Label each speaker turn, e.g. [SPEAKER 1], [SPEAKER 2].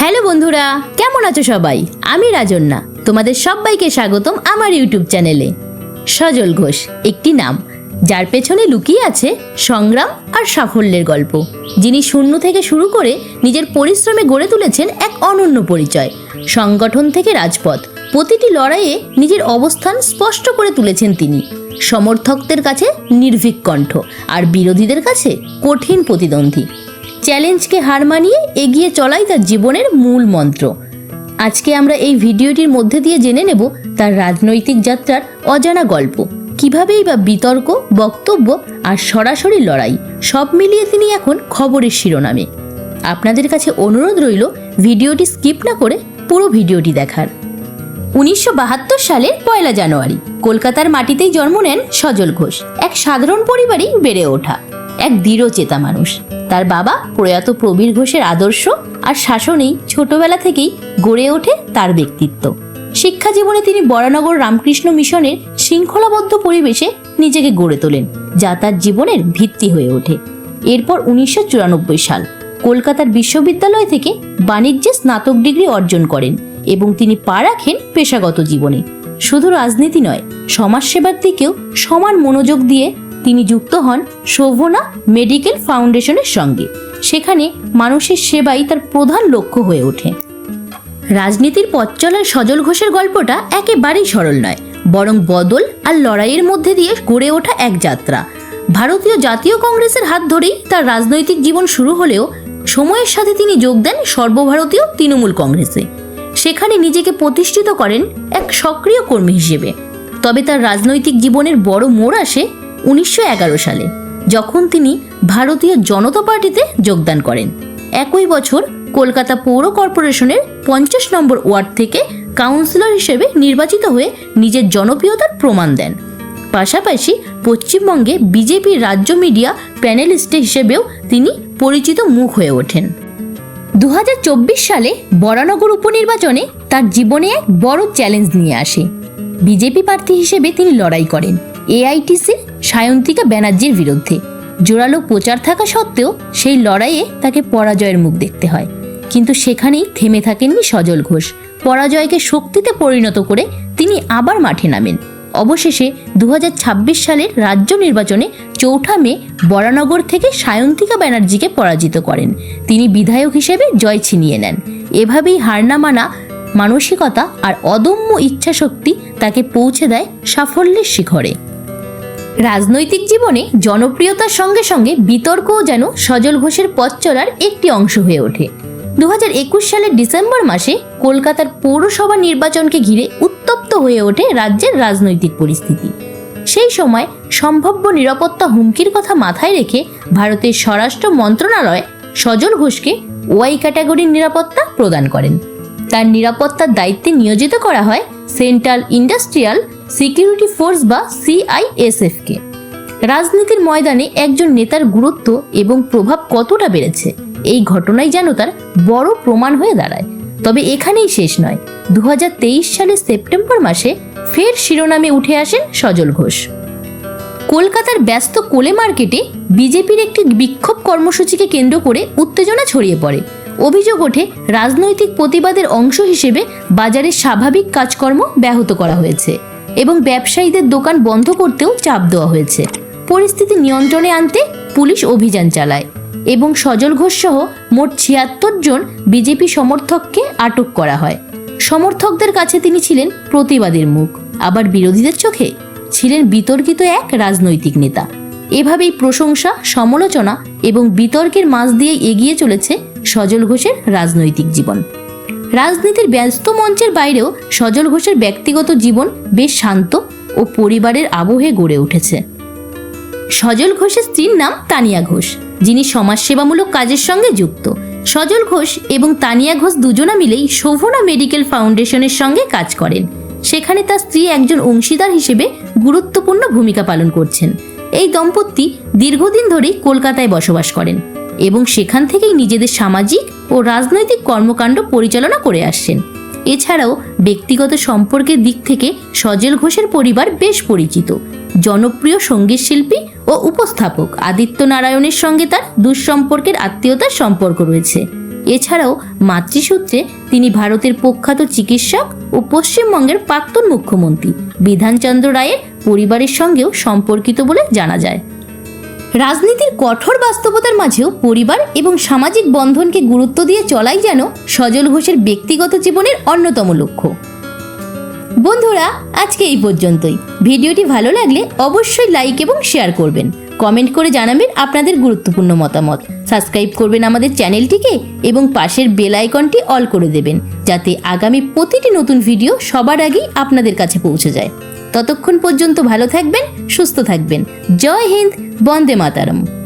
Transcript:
[SPEAKER 1] Hello বন্ধুরা, কেমন আছো সবাই? আমি রাজন্না, তোমাদের সবাইকে স্বাগতম আমার ইউটিউব চ্যানেলে। সজল ঘোষ একটি নাম, যার পেছনে লুকিয়ে আছে সংগ্রাম আর সাফল্যের গল্প। যিনি শূন্য থেকে শুরু করে নিজের পরিশ্রমে গড়ে তুলেছেন এক অনন্য পরিচয়। সংগঠন থেকে রাজপথ, প্রতিটি লড়াইয়ে নিজের অবস্থান স্পষ্ট করে তুলেছেন তিনি। সমর্থকদের কাছে নির্ভীক কণ্ঠ, আর বিরোধীদের কাছে কঠিন প্রতিদ্বন্দ্বী। চ্যালেঞ্জকে হার মানিয়ে এগিয়ে চলাই তার জীবনের মূল মন্ত্র। আজকে আমরা এই ভিডিওটির মধ্যে দিয়ে জেনে নেব তার রাজনৈতিক যাত্রার অজানা গল্প। কিভাবেই বা বিতর্ক, বক্তব্য আর সরাসরি লড়াই সব মিলিয়ে তিনি এখন খবরের শিরোনামে। আপনাদের কাছে অনুরোধ রইল ভিডিওটি স্কিপ না করে পুরো ভিডিওটি দেখার। 1972 সালের 1 জানুয়ারি কলকাতার মাটিতেই জন্ম নেন সজল ঘোষ। এক সাধারণ পরিবারেই বেড়ে ওঠা এক দৃঢ়চেতা মানুষ। তার বাবা প্রয়াত প্রবীর ঘোষের আদর্শ আর শাসনেই ছোটবেলা থেকেই গড়ে ওঠে তার ব্যক্তিত্ব। শিক্ষা জীবনে তিনি বরানগর রামকৃষ্ণ মিশনের শৃঙ্খলাবদ্ধ পরিবেশে নিজেকে গড়ে তোলেন, যা তার জীবনের ভিত্তি হয়ে ওঠে। এরপর 1994 সাল কলকাতার বিশ্ববিদ্যালয় থেকে বাণিজ্যে স্নাতক ডিগ্রি অর্জন করেন এবং তিনি পা রাখেন পেশাগত জীবনে। শুধু রাজনীতি নয়, সমাজসেবার দিকেও সমান মনোযোগ দিয়ে তিনি যুক্ত হন শোভনা মেডিকেল ফাউন্ডেশনের সঙ্গে। সেখানে মানুষের সেবাই তার প্রধান লক্ষ্য হয়ে ওঠে। রাজনীতির পথ চলার সজল ঘোষের গল্পটা একেবারেই সরল নয়, বরং বদল আর লড়াইয়ের মধ্যে দিয়ে গড়ে ওঠা এক যাত্রা। ভারতীয় জাতীয় কংগ্রেসের হাত ধরেই তার রাজনৈতিক জীবন শুরু হলেও সময়ের সাথে তিনি যোগ দেন সর্বভারতীয় তৃণমূল কংগ্রেসে। সেখানে নিজেকে প্রতিষ্ঠিত করেন এক সক্রিয় কর্মী হিসেবে। তবে তার রাজনৈতিক জীবনের বড় মোড় আসে 1911 সালে, যখন তিনি ভারতীয় জনতা পার্টিতে যোগদান করেন। একই বছর কলকাতা পৌর কর্পোরেশনের 50 নম্বর ওয়ার্ড থেকে কাউন্সিলর হিসেবে নির্বাচিত হয়ে নিজের জনপ্রিয়তার প্রমাণ দেন। পাশাপাশি পশ্চিমবঙ্গে বিজেপির রাজ্য মিডিয়া প্যানেলিস্ট হিসেবেও তিনি পরিচিত মুখ হয়ে ওঠেন। 2024 সালে বরানগর উপনির্বাচনে তার জীবনে এক বড় চ্যালেঞ্জ নিয়ে আসে। বিজেপি প্রার্থী হিসেবে তিনি লড়াই করেন এআইটিসি সায়ন্তিকা ব্যানার্জির বিরুদ্ধে। জোরালো প্রচার থাকা সত্ত্বেও সেই লড়াইয়ে তাকে পরাজয়ের মুখ দেখতে হয়। কিন্তু সেখানেই থেমে থাকেননি সজল ঘোষ। পরাজয়কে শক্তিতে পরিণত করে তিনি আবার মাঠে নামেন। অবশেষে 2026 সালের রাজ্য নির্বাচনে 4 মে বরানগর থেকে সায়ন্তিকা ব্যানার্জিকে পরাজিত করেন। তিনি বিধায়ক হিসেবে জয় ছিনিয়ে নেন। এভাবেই হার না মানা মানসিকতা আর অদম্য ইচ্ছাশক্তি তাকে পৌঁছে দেয় সাফল্যের শিখরে। রাজনৈতিক জীবনে জনপ্রিয়তার সঙ্গে সঙ্গে বিতর্কও যেন সজল ঘোষের পথ চলার একটি অংশ হয়ে ওঠে। 2021 সালের ডিসেম্বর মাসে কলকাতার পৌরসভা নির্বাচনকে ঘিরে উত্তপ্ত হয়ে ওঠে রাজ্যের রাজনৈতিক পরিস্থিতি। সেই সময় সম্ভাব্য নিরাপত্তা হুমকির কথা মাথায় রেখে ভারতের স্বরাষ্ট্র মন্ত্রণালয় সজল ঘোষকে ওয়াই ক্যাটাগরির নিরাপত্তা প্রদান করেন। তার নিরাপত্তার দায়িত্বে নিয়োজিত করা হয় সেন্ট্রাল ইন্ডাস্ট্রিয়াল সিকিউরিটি ফোর্স বা CISF-কে। রাজনীতির ময়দানে একজন নেতার গুরুত্ব এবং প্রভাব কতটা বেড়েছে, এই ঘটনাই যেন তার বড় প্রমাণ হয়ে দাঁড়ায়। তবে এখানেই শেষ নয়। 2023 সালের সেপ্টেম্বর মাসে ফের শিরোনামে উঠে আসেন সজল ঘোষ। কলকাতার ব্যস্ত কোলে মার্কেটে বিজেপির একটি বিক্ষোভ কর্মসূচিকে কেন্দ্র করে উত্তেজনা ছড়িয়ে পড়ে। অভিযোগ ওঠে রাজনৈতিক প্রতিবাদের অংশ হিসেবে বাজারের স্বাভাবিক কাজকর্ম ব্যাহত করা হয়েছে এবং ব্যবসায়ীদের দোকান বন্ধ করতেও চাপ দেওয়া হয়েছে। পরিস্থিতি নিয়ন্ত্রণে আনতে পুলিশ অভিযান চালায় এবং সজল ঘোষ সহ মোট 76 জন বিজেপি সমর্থককে আটক করা হয়। সমর্থকদের কাছে তিনি ছিলেন প্রতিবাদের মুখ, আবার বিরোধীদের চোখে ছিলেন বিতর্কিত এক রাজনৈতিক নেতা। এভাবেই প্রশংসা, সমালোচনা এবং বিতর্কের মাঝ দিয়ে এগিয়ে চলেছে সজল ঘোষের রাজনৈতিক জীবন। রাজনীতির ব্যস্ত মঞ্চের বাইরেও সজল ঘোষের ব্যক্তিগত জীবন বেশ শান্ত ও পরিবারের আবহে গড়ে উঠেছে। সজল ঘোষের স্ত্রীর নাম তানিয়া ঘোষ, যিনি সমাজসেবামূলক কাজের সঙ্গে যুক্ত। সজল ঘোষ এবং তানিয়া ঘোষ দুজনা মিলেই শোভনা মেডিকেল ফাউন্ডেশনের সঙ্গে কাজ করেন। সেখানে তার স্ত্রী একজন অংশীদার হিসেবে গুরুত্বপূর্ণ ভূমিকা পালন করছেন। এই দম্পতি দীর্ঘদিন ধরেই কলকাতায় বসবাস করেন এবং সেখান থেকেই নিজেদের সামাজিক ও রাজনৈতিক কর্মকাণ্ড পরিচালনা করে আসছেন। এছাড়াও ব্যক্তিগত সম্পর্কের দিক থেকে সজল ঘোষের পরিবার বেশ পরিচিত। জনপ্রিয় সঙ্গীত শিল্পী ও উপস্থাপক আদিত্য নারায়ণের সঙ্গে তার দুঃসম্পর্কের আত্মীয়তার সম্পর্ক রয়েছে। এছাড়াও মাতৃসূত্রে তিনি ভারতের প্রখ্যাত চিকিৎসক ও পশ্চিমবঙ্গের প্রাক্তন মুখ্যমন্ত্রী বিধানচন্দ্র রায়ের পরিবারের সঙ্গেও সম্পর্কিত বলে জানা যায়। রাজনীতির কঠোর বাস্তবতার মাঝেও পরিবার এবং সামাজিক বন্ধনকে গুরুত্ব দিয়ে চলাই যেন সজল ঘোষের ব্যক্তিগত জীবনের অন্যতম লক্ষ্য। বন্ধুরা, আজকে এই পর্যন্তই। ভিডিওটি ভালো লাগলে অবশ্যই লাইক এবং শেয়ার করবেন, কমেন্ট করে জানাবেন আপনাদের গুরুত্বপূর্ণ মতামত, সাবস্ক্রাইব করবেন আমাদের চ্যানেলটিকে এবং পাশের বেল আইকনটি অল করে দেবেন, যাতে আগামী প্রতিটি নতুন ভিডিও সবার আগেই আপনাদের কাছে পৌঁছে যায়। ততক্ষণ পর্যন্ত ভালো থাকবেন, সুস্থ থাকবেন। জয় হিন্দ, বন্দে মাতরম।